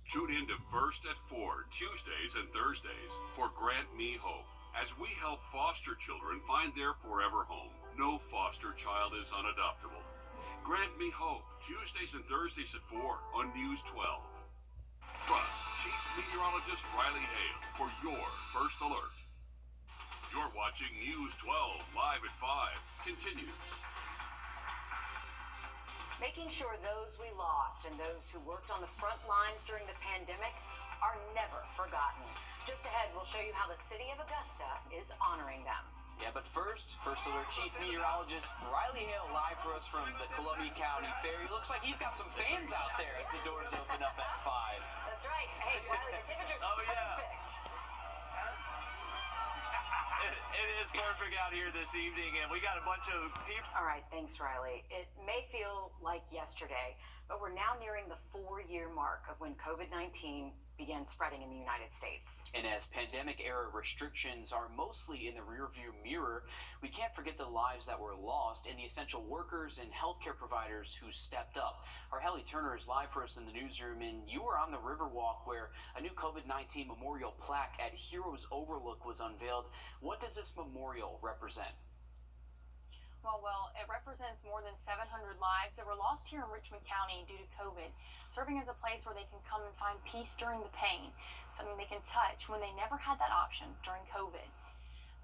Tune in to First at 4, Tuesdays and Thursdays for Grant Me Hope, as we help foster children find their forever home. No foster child is unadoptable. Grant Me Hope, Tuesdays and Thursdays at 4 on News 12. Trust Chief Meteorologist Riley Hale for your first alert. You're watching News 12 live at 5 continues. Making sure those we lost and those who worked on the front lines during the pandemic are never forgotten. Just ahead, we'll show you how the city of Augusta is honoring them. Yeah, but first alert, Chief Meteorologist Riley Hale live for us from the Columbia County Fair. He looks like he's got some fans out there as the doors open up at 5. That's right. Hey, Riley, the temperature's perfect. It is perfect out here this evening, and we got a bunch of people. All right, thanks, Riley. It may feel like yesterday, but we're now nearing the 4-year mark of when COVID-19 began spreading in the United States. And as pandemic-era restrictions are mostly in the rearview mirror, we can't forget the lives that were lost and the essential workers and healthcare providers who stepped up. Our Hallie Turner is live for us in the newsroom, and you were on the Riverwalk where a new COVID-19 memorial plaque at Heroes Overlook was unveiled. What does this memorial represent? Well, it represents more than 700 lives that were lost here in Richmond County due to COVID, serving as a place where they can come and find peace during the pain, something they can touch when they never had that option during COVID.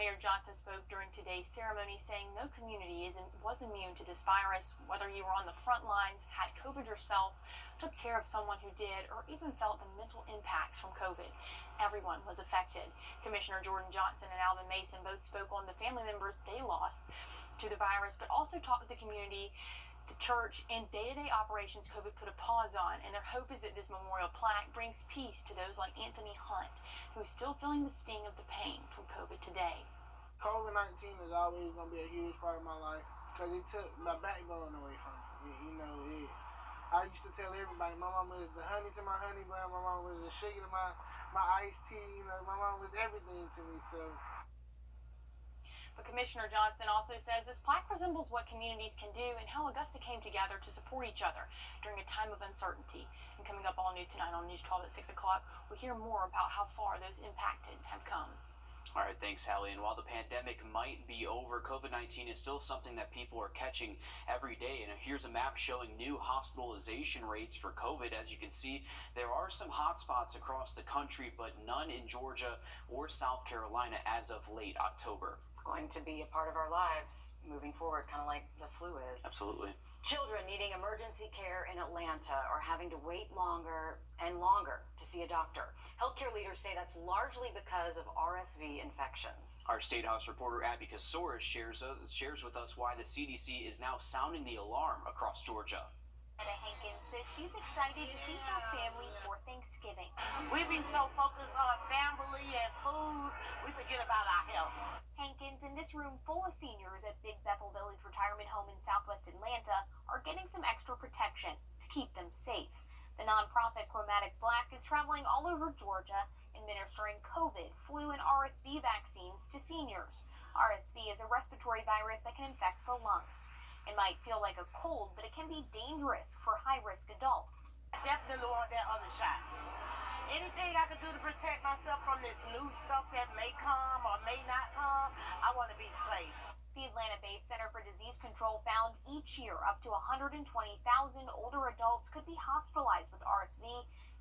Mayor Johnson spoke during today's ceremony saying no community was immune to this virus, whether you were on the front lines, had COVID yourself, took care of someone who did, or even felt the mental impacts from COVID. Everyone was affected. Commissioner Jordan Johnson and Alvin Mason both spoke on the family members they lost to the virus, but also talked with the community, the church, and day-to-day operations COVID put a pause on. And their hope is that this memorial plaque brings peace to those like Anthony Hunt, who's still feeling the sting of the pain from COVID today. COVID-19 is always going to be a huge part of my life because it took my backbone away from me. I used to tell everybody my mama is the honey to my honey bun, my mama was the sugar to my iced tea, my mama was everything to me, so. But Commissioner Johnson also says this plaque resembles what communities can do and how Augusta came together to support each other during a time of uncertainty. And coming up all new tonight on News 12 at 6 o'clock, we'll hear more about how far those impacted have come. All right, thanks, Hallie. And while the pandemic might be over, COVID-19 is still something that people are catching every day. And here's a map showing new hospitalization rates for COVID. As you can see, there are some hot spots across the country, but none in Georgia or South Carolina as of late October. It's going to be a part of our lives moving forward, kind of like the flu is. Absolutely. Children needing emergency care in Atlanta are having to wait longer and longer to see a doctor. Healthcare leaders say that's largely because of RSV infections. Our State House reporter Abby Kasoris shares with us why the CDC is now sounding the alarm across Georgia. Anna Hankins says she's excited to see her family for Thanksgiving. We be so focused on family and food, we forget about our health. Hankins, in this room full of seniors at Big Bethel Village Retirement Home in Southwest Atlanta, are getting some extra protection to keep them safe. The nonprofit Chromatic Black is traveling all over Georgia, administering COVID, flu, and RSV vaccines to seniors. RSV is a respiratory virus that can infect the lungs. It might feel like a cold, but it can be dangerous for high-risk adults. I definitely want that other shot. Anything I can do to protect myself from this new stuff that may come or may not come, I want to be safe. The Atlanta-based Center for Disease Control found each year up to 120,000 older adults could be hospitalized with RSV,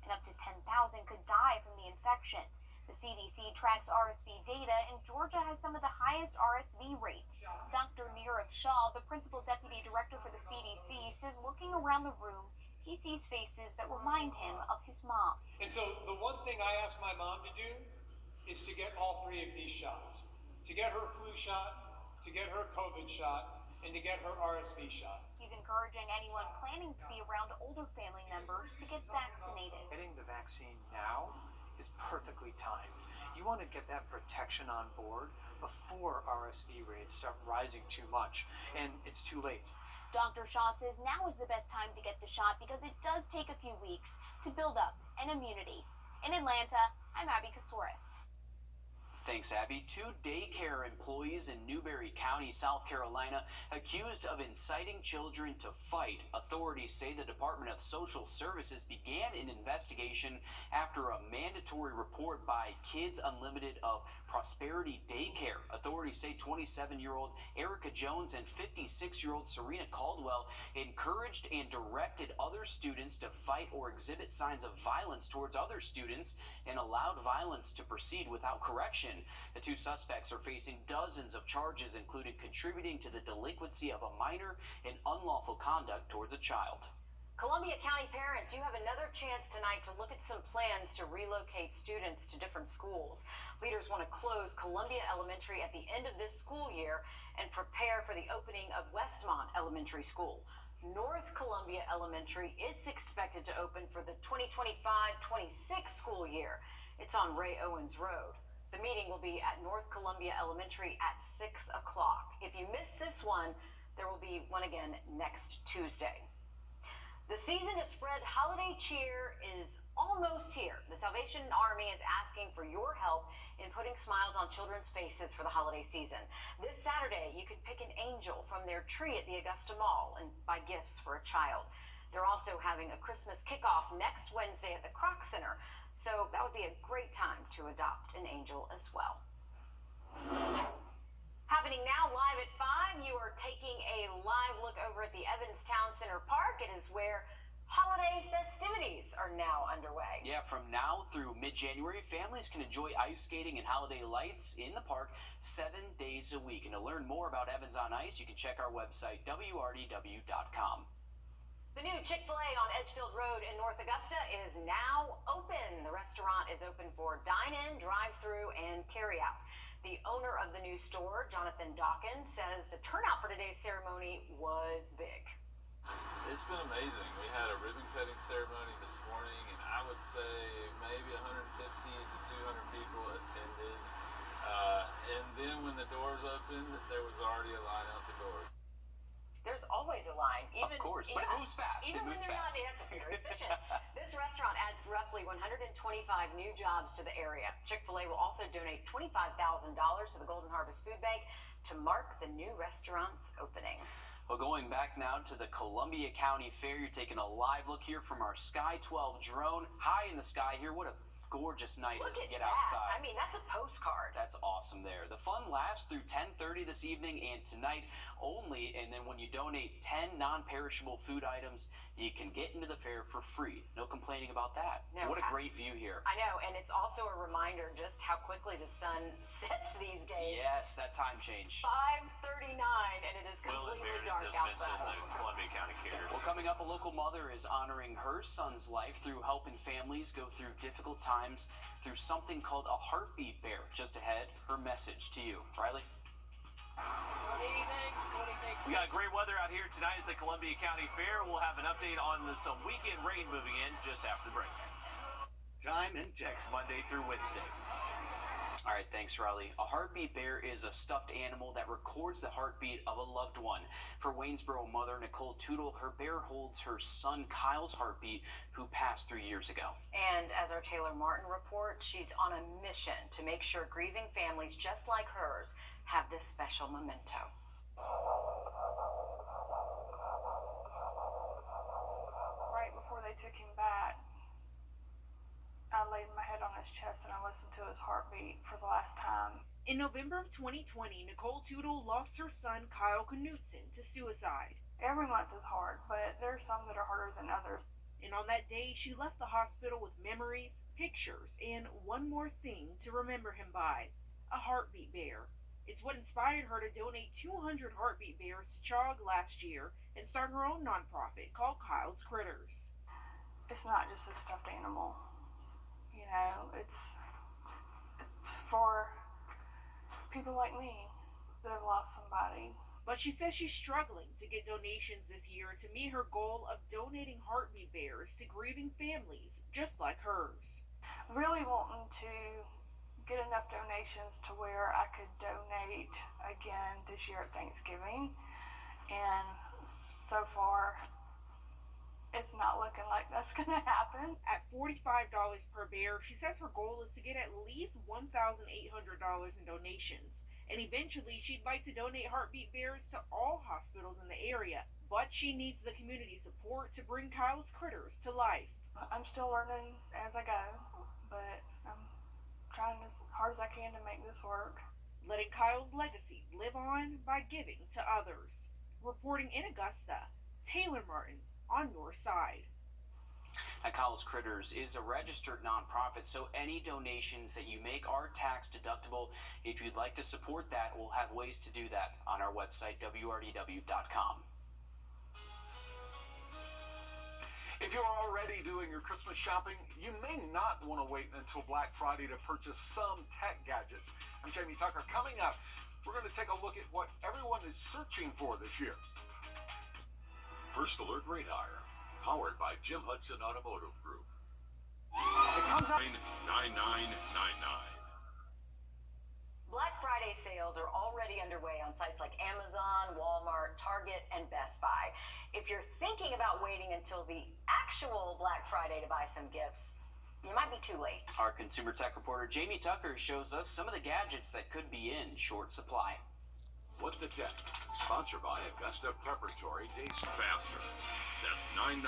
and up to 10,000 could die from the infection. The CDC tracks RSV data, and Georgia has some of the highest RSV rates. Dr. Nirav Shah, the principal deputy director for the CDC, says looking around the room, he sees faces that remind him of his mom. And so the one thing I asked my mom to do is to get all 3 of these shots. To get her flu shot, to get her COVID shot, and to get her RSV shot. He's encouraging anyone planning to be around older family members to get vaccinated. Getting the vaccine now is perfectly timed. You want to get that protection on board before RSV rates start rising too much, and it's too late. Dr. Shaw says now is the best time to get the shot because it does take a few weeks to build up an immunity. In Atlanta, I'm Abby Kasoris. Thanks, Abby. 2 daycare employees in Newberry County, South Carolina, accused of inciting children to fight. Authorities say the Department of Social Services began an investigation after a mandatory report by Kids Unlimited of Prosperity Daycare. Authorities say 27-year-old Erica Jones and 56-year-old Serena Caldwell encouraged and directed other students to fight or exhibit signs of violence towards other students and allowed violence to proceed without correction. The 2 suspects are facing dozens of charges, including contributing to the delinquency of a minor and unlawful conduct towards a child. Columbia County parents, you have another chance tonight to look at some plans to relocate students to different schools. Leaders want to close Columbia Elementary at the end of this school year and prepare for the opening of Westmont Elementary School. North Columbia Elementary, it's expected to open for the 2025-26 school year. It's on Ray Owens Road. The meeting will be at North Columbia Elementary at 6 o'clock. If you missed this one, there will be one again next Tuesday. The season to spread holiday cheer is almost here. The Salvation Army is asking for your help in putting smiles on children's faces for the holiday season. This Saturday, you can pick an angel from their tree at the Augusta Mall and buy gifts for a child. They're also having a Christmas kickoff next Wednesday at the Kroc Center, so that would be a great time to adopt an angel as well. Happening now live at 5, you are taking a live look over at the Evans Town Center Park. It is where holiday festivities are now underway. Yeah, from now through mid-January, families can enjoy ice skating and holiday lights in the park 7 days a week. And to learn more about Evans on Ice, you can check our website, wrdw.com. The new Chick-fil-A on Edgefield Road in North Augusta is now open. The restaurant is open for dine-in, drive-through, and carry-out. The owner of the new store, Jonathan Dawkins, says the turnout for today's ceremony was big. It's been amazing. We had a ribbon cutting ceremony this morning, and I would say maybe 150 to 200 people attended. And then when the doors opened, there was already a line out the door. There's always a line. Of course, but it moves fast. Even when they're not, it's very efficient. This restaurant adds roughly 125 new jobs to the area. Chick-fil-A will also donate $25,000 to the Golden Harvest Food Bank to mark the new restaurant's opening. Well, going back now to the Columbia County Fair, you're taking a live look here from our Sky 12 drone. High in the sky here. What a gorgeous night it is to get outside. I mean, that's a postcard. That's awesome there. The fun lasts through 10:30 this evening and tonight only. And then when you donate 10 non-perishable food items, you can get into the fair for free. No complaining about that. No, what a great view here. I know, and it's also a reminder just how quickly the sun sets these days. Yes, that time change. 5:39, and it is completely dark outside. The Columbia County Cares. Well, coming up, a local mother is honoring her son's life through helping families go through difficult times through something called a heartbeat bear. Just ahead, her message to you. Riley? We got great weather out here tonight at the Columbia County Fair. We'll have an update on some weekend rain moving in just after the break. Time and text Monday through Wednesday. All right, thanks, Riley. A heartbeat bear is a stuffed animal that records the heartbeat of a loved one. For Waynesboro mother Nicole Tootle, her bear holds her son Kyle's heartbeat, who passed 3 years ago. And as our Taylor Martin reports, she's on a mission to make sure grieving families just like hers have this special memento. Right before they took him back, I laid my head on his chest and I listened to his heartbeat for the last time. In November of 2020, Nicole Tootle lost her son Kyle Knutson to suicide. Every month is hard, but there are some that are harder than others. And on that day, she left the hospital with memories, pictures, and one more thing to remember him by: a heartbeat bear. It's what inspired her to donate 200 heartbeat bears to CHOG last year and start her own nonprofit called Kyle's Critters. It's not just a stuffed animal. You know, it's for people like me that have lost somebody. But she says she's struggling to get donations this year to meet her goal of donating heartbeat bears to grieving families just like hers. Really wanting to get enough donations to where I could donate again this year at Thanksgiving. And so far, it's not looking like that's going to happen. At $45 per bear, she says her goal is to get at least $1,800 in donations. And eventually, she'd like to donate heartbeat bears to all hospitals in the area. But she needs the community support to bring Kyle's critters to life. I'm still learning as I go, but I'm trying as hard as I can to make this work. Letting Kyle's legacy live on by giving to others. Reporting in Augusta, Taylor Martin on your side. Now, Kyle's Critters is a registered nonprofit, so any donations that you make are tax deductible. If you'd like to support that, we'll have ways to do that on our website, wrdw.com. If you're already doing your Christmas shopping, you may not want to wait until Black Friday to purchase some tech gadgets. I'm Jamie Tucker. Coming up, we're going to take a look at what everyone is searching for this year. First Alert Radar, powered by Jim Hudson Automotive Group. It comes out 9999. Black Friday sales are already underway on sites like Amazon, Walmart, Target, and Best Buy. If you're thinking about waiting until the actual Black Friday to buy some gifts, you might be too late. Our consumer tech reporter Jamie Tucker shows us some of the gadgets that could be in short supply. What the Tech, sponsored by Augusta Preparatory Day Faster. That's 999-9999.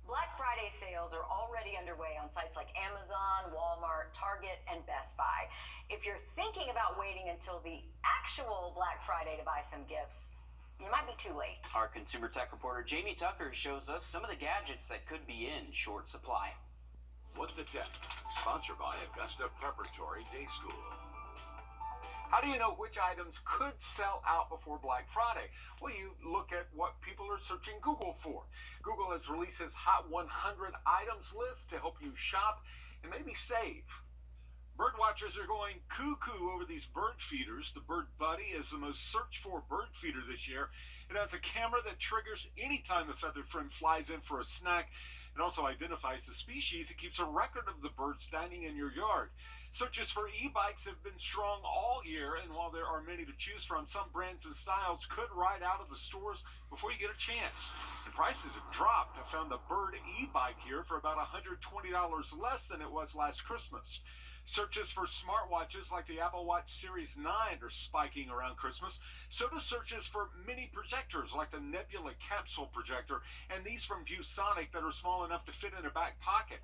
Black Friday sales are already underway on sites like Amazon, Walmart, Target, and Best Buy. If you're thinking about waiting until the actual Black Friday to buy some gifts, you might be too late. Our consumer tech reporter Jamie Tucker shows us some of the gadgets that could be in short supply. What the Tech, sponsored by Augusta Preparatory Day School. How do you know which items could sell out before Black Friday? Well, you look at what people are searching Google for. Google has released its Hot 100 items list to help you shop and maybe save. Bird watchers are going cuckoo over these bird feeders. The Bird Buddy is the most searched for bird feeder this year. It has a camera that triggers anytime a feathered friend flies in for a snack. It also identifies the species. It keeps a record of the birds dining in your yard. Searches for e-bikes have been strong all year, and while there are many to choose from, some brands and styles could ride out of the stores before you get a chance. And prices have dropped. I found the Bird e-bike here for about $120 less than it was last Christmas. Searches for smartwatches like the Apple Watch Series 9 are spiking around Christmas. So do searches for mini projectors like the Nebula Capsule projector and these from ViewSonic that are small enough to fit in a back pocket.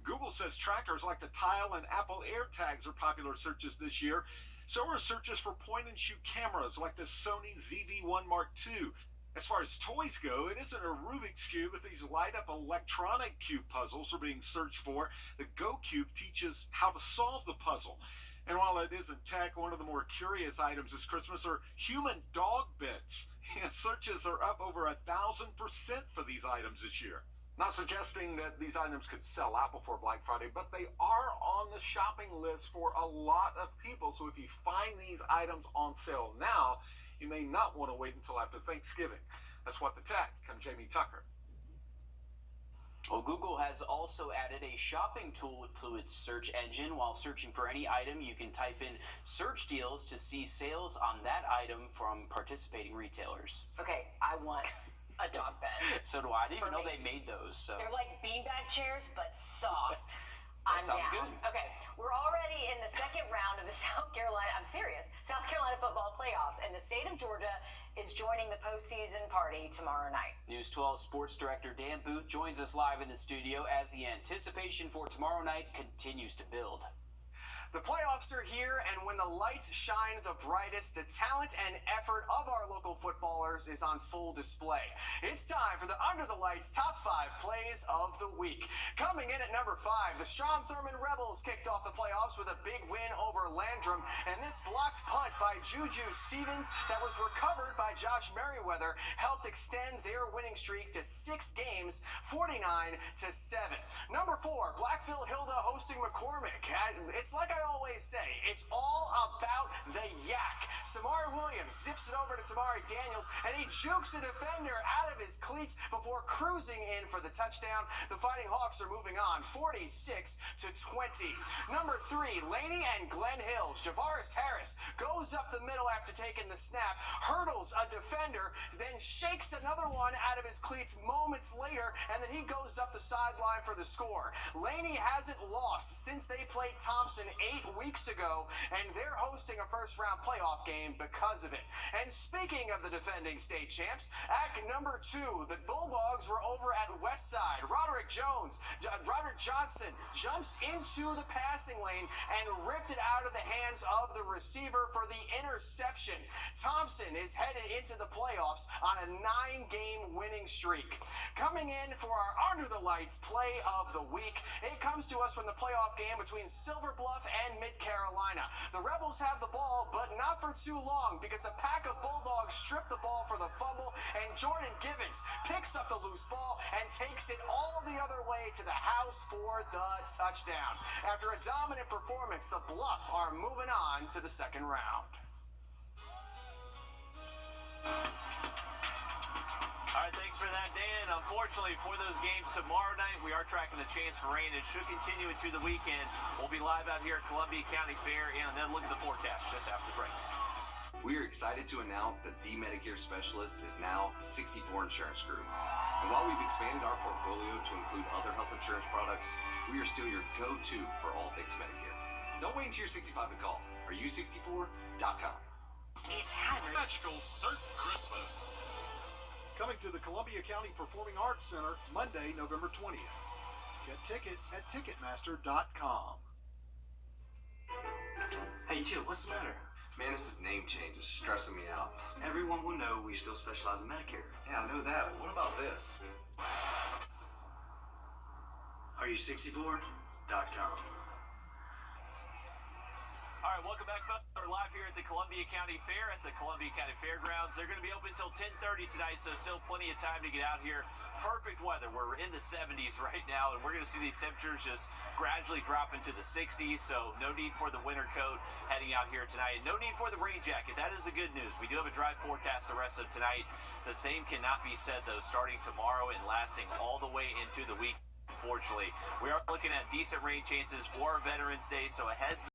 Google says trackers like the Tile and Apple AirTags are popular searches this year. So are searches for point-and-shoot cameras like the Sony ZV-1 Mark II. As far as toys go, it isn't a Rubik's Cube, but these light-up electronic cube puzzles are being searched for. The Go Cube teaches how to solve the puzzle. And while it isn't tech, one of the more curious items this Christmas are human dog bits. Searches are up over 1,000% for these items this year. Not suggesting that these items could sell out before Black Friday, but they are on the shopping list for a lot of people. So if you find these items on sale now, you may not want to wait until after Thanksgiving. That's What the Tech. I'm Jamie Tucker. Well, Google has also added a shopping tool to its search engine. While searching for any item, you can type in search deals to see sales on that item from participating retailers. Okay, I want a dog bed. So do I. I didn't even know they made those. So they're like beanbag chairs, but soft. That sounds down. good. Okay, we're already in the second round of the South Carolina football playoffs, and the state of Georgia is joining the postseason party tomorrow night. News 12 sports director Dan Booth joins us live in the studio as the anticipation for tomorrow night continues to build. The playoffs are here, and when the lights shine the brightest, the talent and effort of our local footballers is on full display. It's time for the Under the Lights Top 5 Plays of the Week. Coming in at number 5, the Strom Thurmond Rebels kicked off the playoffs with a big win over Landrum, and this blocked punt by Juju Stevens that was recovered by Josh Merriweather helped extend their winning streak to 6 games, 49-7. Number 4, Blackville Hilda hosting McCormick. It's like I always say, it's all about the yak. Samari Williams zips it over to Tamari Daniels, and he jukes a defender out of his cleats before cruising in for the touchdown. The Fighting Hawks are moving on, 46-20. Number 3, Laney and Glenn Hills. Javaris Harris goes up the middle after taking the snap, hurdles a defender, then shakes another one out of his cleats moments later, and then he goes up the sideline for the score. Laney hasn't lost since they played Thompson 8 weeks ago, and they're hosting a first-round playoff game because of it. And speaking of the defending state champs, at number 2, the Bulldogs were over at Westside. Roderick Johnson jumps into the passing lane and ripped it out of the hands of the receiver for the interception. Thompson is headed into the playoffs on a 9-game winning streak. Coming in for our Under the Lights play of the week, it comes to us from the playoff game between Silver Bluff and Mid-Carolina. The Rebels have the ball, but not for too long, because a pack of Bulldogs stripped the ball for the fumble, and Jordan Givens picks up the loose ball and takes it all the other way to the house for the touchdown. After a dominant performance, the Bluff are moving on to the second round. All right, thanks for that, Dan. Unfortunately, for those games tomorrow night, we are tracking a chance for rain. It should continue into the weekend. We'll be live out here at Columbia County Fair, and then look at the forecast just after the break. We are excited to announce that the Medicare Specialist is now the 64 Insurance Group. And while we've expanded our portfolio to include other health insurance products, we are still your go-to for all things Medicare. Don't wait until you're 65 to call. AreYou64.com. It's Henry. Magical Cert Christmas. Coming to the Columbia County Performing Arts Center Monday, November 20th. Get tickets at Ticketmaster.com. Hey, Jill, what's the matter? Man, this name change is stressing me out. Everyone will know we still specialize in Medicare. Yeah, I know that. What about this? AreYou64.com. All right, welcome back, folks. We're live here at the Columbia County Fair at the Columbia County Fairgrounds. They're going to be open until 10:30 tonight, so still plenty of time to get out here. Perfect weather. We're in the 70s right now, and we're going to see these temperatures just gradually drop into the 60s, so no need for the winter coat heading out here tonight. No need for the rain jacket. That is the good news. We do have a dry forecast the rest of tonight. The same cannot be said, though, starting tomorrow and lasting all the way into the week. Unfortunately, we are looking at decent rain chances for Veterans Day, so a heads